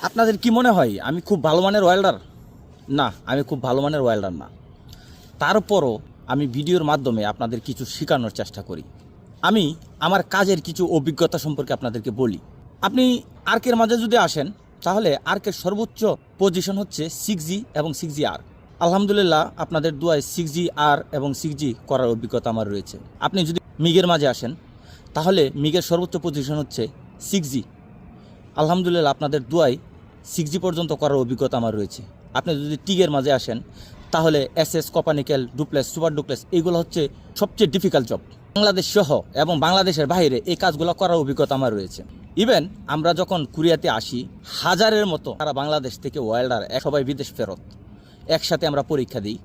আপনাদের কি মনে হয় আমি খুব ভালো মানের ওয়েল্ডার? না, আমি খুব ভালো মানের ওয়েল্ডার না। তারপরও আমি ভিডিওর মাধ্যমে আপনাদের কিছু শেখানোর চেষ্টা করি। আমি আমার কাজের কিছু অভিজ্ঞতা সম্পর্কে আপনাদেরকে বলি। আপনি আর্কের মাঝে যদি আসেন তাহলে আর্কের সর্বোচ্চ পজিশন হচ্ছে 6G এবং 6GR। আলহামদুলিল্লাহ আপনাদের দোয়ায় 6GR এবং 6G করার অভিজ্ঞতা আমার রয়েছে। আপনি যদি মিগের মাঝে আসেন তাহলে মিগের সর্বোচ্চ পজিশন হচ্ছে 6G। আলহামদুলিল্লাহ আপনাদের দোয়ায় 6G পর্যন্ত করার অভিজ্ঞতা আমার রয়েছে। আপনি যদি টিগের মাঝে আসেন তাহলে SS, কপানিক্যাল, ডুপ্লেক্স, সুপার ডুপ্লেক্স এইগুলো হচ্ছে সবচেয়ে ডিফিকাল্ট জব। বাংলাদেশ সহ এবং বাংলাদেশের বাইরে এই কাজগুলো করার অভিজ্ঞতা আমার রয়েছে। ইভেন আমরা যখন কোরিয়াতে আসি হাজারের মতো তারা বাংলাদেশ থেকে ওয়েল্ডার সবাই বিদেশ ফেরত একসাথে আমরা পরীক্ষা দিই।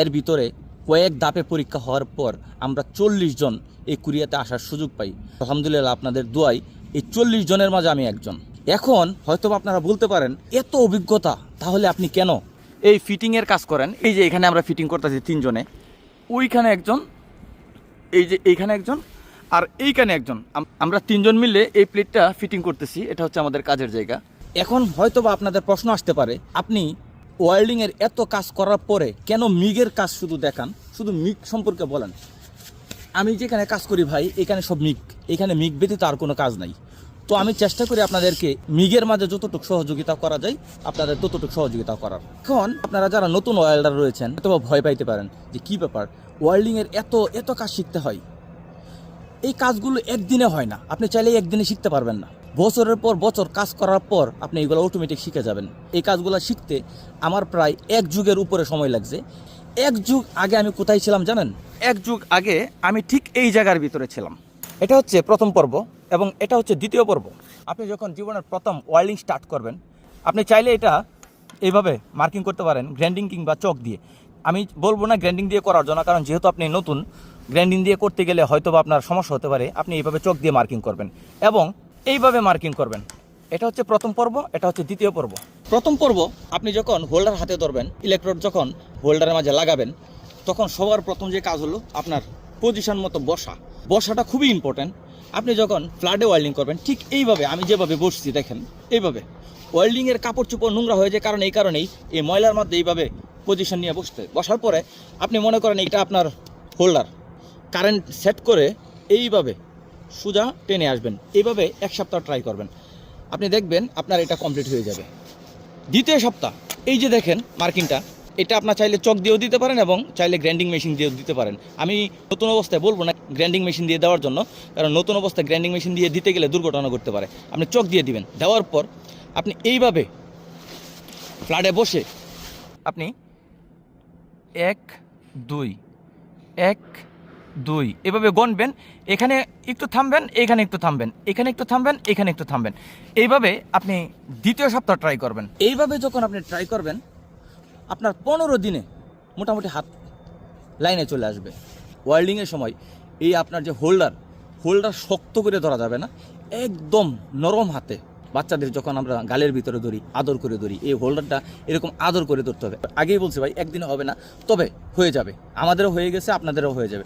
এর ভিতরে কয়েক ধাপে পরীক্ষা হওয়ার পর আমরা 40 জন এই কোরিয়াতে আসার সুযোগ পাই। আলহামদুলিল্লাহ আপনাদের দোয়ায় এই 40 জনের মাঝে আমি একজন। এখন হয়তো আপনারা বলতে পারেন এত অভিজ্ঞতা তাহলে আপনি কেন এই ফিটিংয়ের কাজ করেন? এই যে এখানে আমরা ফিটিং করতেছি 3 জনে, ওইখানে একজন, এই যে এইখানে একজন, আর এইখানে একজন, আমরা 3 জন মিলে এই প্লেটটা ফিটিং করতেছি। এটা হচ্ছে আমাদের কাজের জায়গা। এখন হয়তো বা আপনাদের প্রশ্ন আসতে পারে, আপনি ওয়েল্ডিংয়ের এত কাজ করার পরে কেন মিগের কাজ শুধু দেখান, শুধু মিগ সম্পর্কে বলেন? আমি যেখানে কাজ করি ভাই এখানে সব মিগ, এখানে মিগ ব্যতীত আর কোনো কাজ নাই। তো আমি চেষ্টা করি আপনাদেরকে মিগের মাঝে যতটুকু সহযোগিতা করা যায় আপনাদের ততটুকু সহযোগিতা করার। এখন আপনারা যারা নতুন ওয়েল্ডার রয়েছেন অথবা ভয় পাইতে পারেন যে কী ব্যাপার, ওয়েল্ডিংয়ের এত কাজ শিখতে হয়। এই কাজগুলো একদিনে হয় না, আপনি চাইলে একদিনে শিখতে পারবেন না। বছরের পর বছর কাজ করার পর আপনি এগুলো অটোমেটিক শিখে যাবেন। এই কাজগুলো শিখতে আমার প্রায় 1 যুগের উপরে সময় লাগছে। 1 যুগ আগে আমি কোথায় ছিলাম জানেন? 1 যুগ আগে আমি ঠিক এই জায়গার ভিতরে ছিলাম। এটা হচ্ছে প্রথম পর্ব এবং এটা হচ্ছে দ্বিতীয় পর্ব। আপনি যখন জীবনের প্রথম ওয়েল্ডিং স্টার্ট করবেন আপনি চাইলে এটা এইভাবে মার্কিং করতে পারেন, গ্রাইন্ডিং কিংবা চক দিয়ে। আমি বলবো না গ্রাইন্ডিং দিয়ে করার জন্য, কারণ যেহেতু আপনি নতুন, গ্রাইন্ডিং দিয়ে করতে গেলে হয়তো বা আপনার সমস্যা হতে পারে। আপনি এইভাবে চক দিয়ে মার্কিং করবেন এবং এইভাবে মার্কিং করবেন। এটা হচ্ছে প্রথম পর্ব, এটা হচ্ছে দ্বিতীয় পর্ব। প্রথম পর্ব আপনি যখন হোল্ডার হাতে ধরবেন, ইলেকট্রোড যখন হোল্ডারের মাঝে লাগাবেন, তখন সবার প্রথম যে কাজ হলো আপনার পজিশন মতো বসাটা খুবই ইম্পর্ট্যান্ট। আপনি যখন ফ্ল্যাটে ওয়েল্ডিং করবেন ঠিক এইভাবে, আমি যেভাবে বসছি দেখেন, এইভাবে ওয়েল্ডিংয়ের কাপড় চোপড় নোংরা হয়ে যায়, কারণ এই কারণেই এই ময়লার মধ্যে এইভাবে পজিশন নিয়ে বসার পরে আপনি মনে করেন এটা আপনার হোল্ডার, কারেন্ট সেট করে এইভাবে সোজা টেনে আসবেন। এইভাবে 1 সপ্তাহ ট্রাই করবেন, আপনি দেখবেন আপনার এটা কমপ্লিট হয়ে যাবে। দ্বিতীয় সপ্তাহ এই যে দেখেন মার্কিংটা, এটা আপনার চাইলে চক দিয়েও দিতে পারেন এবং চাইলে গ্রাইন্ডিং মেশিন দিয়েও দিতে পারেন। আমি নতুন অবস্থায় বলবো না গ্রাইন্ডিং মেশিন দিয়ে দেওয়ার জন্য, কারণ নতুন অবস্থায় গ্রাইন্ডিং মেশিন দিয়ে দিতে গেলে দুর্ঘটনা ঘটতে পারে। আপনি চক দিয়ে দিবেন, দেওয়ার পর আপনি এইভাবে ফ্ল্যাটে বসে আপনি 1 2 1 2 এভাবে গণবেন। এখানে একটু থামবেন, এখানে একটু থামবেন, এখানে একটু থামবেন, এখানে একটু থামবেন। এইভাবে আপনি দ্বিতীয় সপ্তাহ ট্রাই করবেন। এইভাবে যখন আপনি ট্রাই করবেন আপনার 15 দিনে মোটামুটি হাত লাইনে চলে আসবে। ওয়েল্ডিংয়ের সময় এই আপনার যে হোল্ডার শক্ত করে ধরা যাবে না, একদম নরম হাতে। বাচ্চাদের যখন আমরা গালের ভিতরে ধরি, আদর করে ধরি, এই হোল্ডারটা এরকম আদর করে ধরতে হবে। আগেই বলছি ভাই একদিনে হবে না, তবে হয়ে যাবে। আমাদেরও হয়ে গেছে, আপনাদেরও হয়ে যাবে।